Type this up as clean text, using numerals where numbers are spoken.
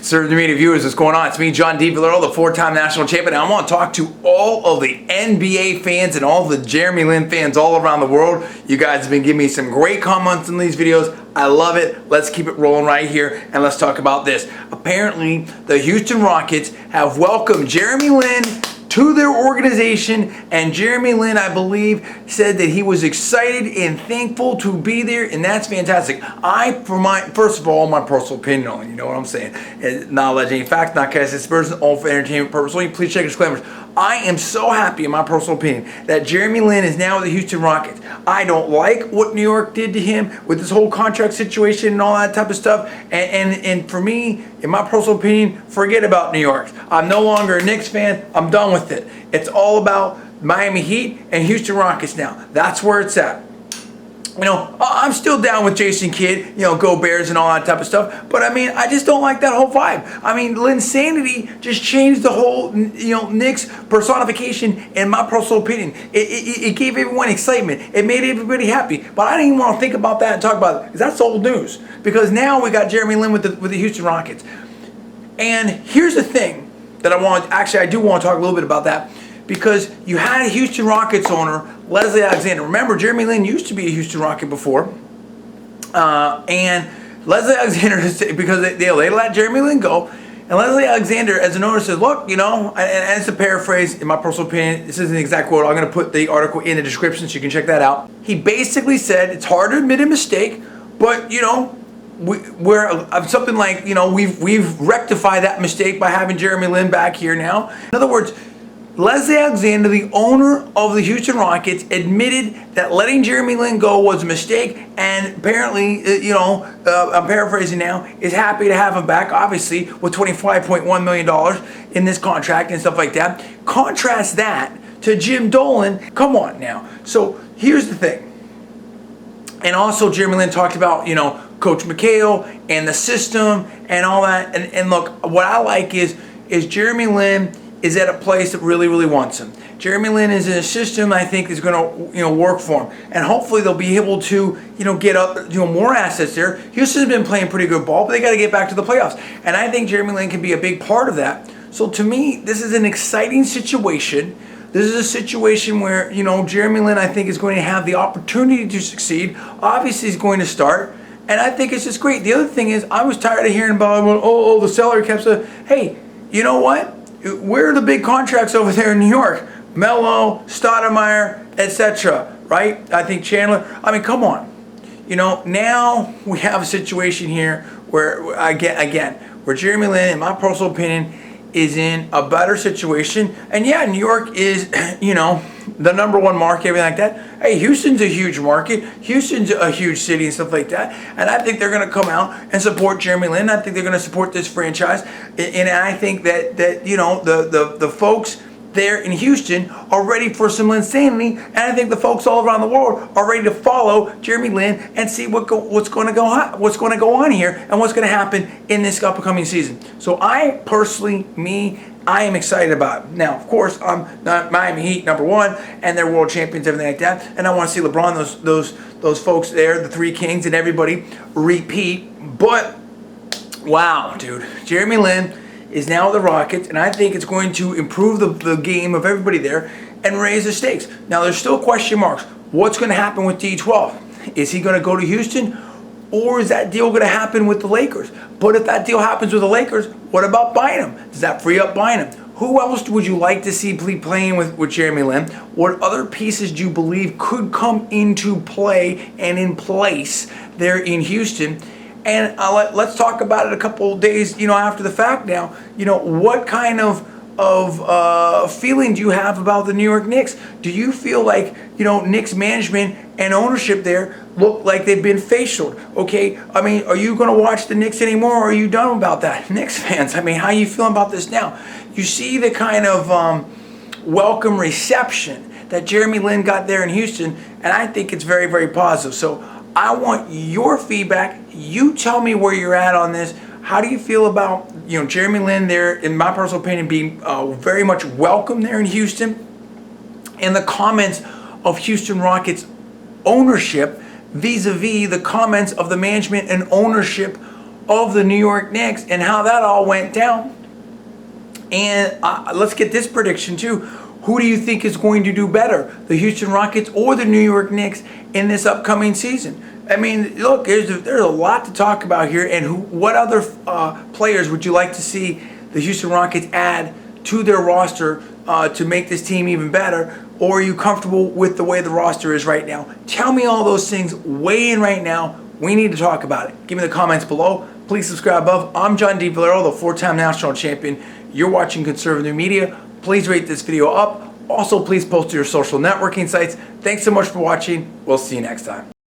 Serve the media viewers, what's going on? It's me, John D. Villarreal, the four-time national champion. I want to talk to all of the NBA fans and all the Jeremy Lin fans all around the world. You guys have been giving me some great comments in these videos. I love it. Let's keep it rolling right here and let's talk about this. Apparently, the Houston Rockets have welcomed Jeremy Lin to their organization, and Jeremy Lin, I believe, said that he was excited and thankful to be there, and that's fantastic. First of all, my personal opinion on it, you know what I'm saying? Not alleged any fact, not cast aspersions, all for entertainment purposes only. Please check disclaimers. I am so happy, in my personal opinion, that Jeremy Lin is now with the Houston Rockets. I don't like what New York did to him with this whole contract situation and all that type of stuff. And for me, in my personal opinion, forget about New York. I'm no longer a Knicks fan. I'm done with it. It's all about Miami Heat and Houston Rockets now. That's where it's at. You know, I'm still down with Jason Kidd, you know, go Bears and all that type of stuff. But I mean, I just don't like that whole vibe. I mean, Linsanity just changed the whole, you know, Knicks personification, in my personal opinion. It gave everyone excitement. It made everybody happy. But I didn't even want to think about that and talk about it, because that's old news. Because now we got Jeremy Lin with the Houston Rockets. And here's the thing that I do want to talk a little bit about that. Because you had a Houston Rockets owner, Leslie Alexander. Remember, Jeremy Lin used to be a Houston Rocket before. And Leslie Alexander, because they let Jeremy Lin go. And Leslie Alexander, as an owner, says, look, you know, and it's a paraphrase, in my personal opinion. This isn't the exact quote. I'm going to put the article in the description so you can check that out. He basically said, it's hard to admit a mistake, but, you know, we're something like, you know, we've rectified that mistake by having Jeremy Lin back here now. In other words, Leslie Alexander, the owner of the Houston Rockets, admitted that letting Jeremy Lin go was a mistake, and apparently, you know, I'm paraphrasing now, is happy to have him back, obviously, with $25.1 million in this contract and stuff like that. Contrast that to Jim Dolan. Come on now. So here's the thing. And also, Jeremy Lin talked about, you know, Coach McHale and the system and all that. And look, what I like is Jeremy Lin is at a place that really, really wants him. Jeremy Lin is in a system I think is going to, you know, work for him, and hopefully they'll be able to, you know, get up, you know, more assets there. Houston's been playing pretty good ball, but they got to get back to the playoffs, and I think Jeremy Lin can be a big part of that. So to me, this is an exciting situation. This is a situation where, you know, Jeremy Lin, I think, is going to have the opportunity to succeed. Obviously, he's going to start, and I think it's just great. The other thing is, I was tired of hearing about, the salary cap stuff. Hey, you know what? Where are the big contracts over there in New York? Melo, Stoudemire, etc. Right? I think Chandler. I mean, come on. You know, now we have a situation here where, again, where Jeremy Lin, in my personal opinion, is in a better situation. And yeah, New York is, you know, the #1 market, everything like that. Hey, Houston's a huge market. Houston's a huge city and stuff like that. And I think they're going to come out and support Jeremy Lin. I think they're going to support this franchise. And I think that you know, the folks there in Houston are ready for some Linsanity, and I think the folks all around the world are ready to follow Jeremy Lin and see what's going to go on here and what's going to happen in this upcoming season. So I personally, I am excited about it. Now, of course, I'm not Miami Heat #1, and they're world champions, everything like that, and I want to see LeBron, those folks there, the Three Kings, and everybody repeat. But wow, dude, Jeremy Lin is now the Rockets, and I think it's going to improve the game of everybody there and raise the stakes. Now, there's still question marks. What's going to happen with D12? Is he going to go to Houston, or is that deal going to happen with the Lakers? But if that deal happens with the Lakers, what about Bynum? Does that free up Bynum? Who else would you like to see playing with Jeremy Lin? What other pieces do you believe could come into play and in place there in Houston? And let's talk about it a couple of days, you know, after the fact now. You know, what kind of feeling do you have about the New York Knicks? Do you feel like, you know, Knicks management and ownership there look like they've been facialed? Okay, I mean, are you going to watch the Knicks anymore, or are you done about that? Knicks fans, I mean, how are you feeling about this now? You see the kind of welcome reception that Jeremy Lin got there in Houston, and I think it's very, very positive. So I want your feedback. You tell me where you're at on this. How do you feel about, you know, Jeremy Lin there, in my personal opinion, being very much welcome there in Houston? And the comments of Houston Rockets ownership vis-a-vis the comments of the management and ownership of the New York Knicks and how that all went down. And let's get this prediction too. Who do you think is going to do better, the Houston Rockets or the New York Knicks in this upcoming season? I mean, look, there's a lot to talk about here. And what other players would you like to see the Houston Rockets add to their roster to make this team even better? Or are you comfortable with the way the roster is right now? Tell me all those things. Weigh in right now. We need to talk about it. Give me the comments below. Please subscribe above. I'm John D. Villarreal, the 4-time national champion. You're watching Conservative Media. Please rate this video up. Also, please post to your social networking sites. Thanks so much for watching. We'll see you next time.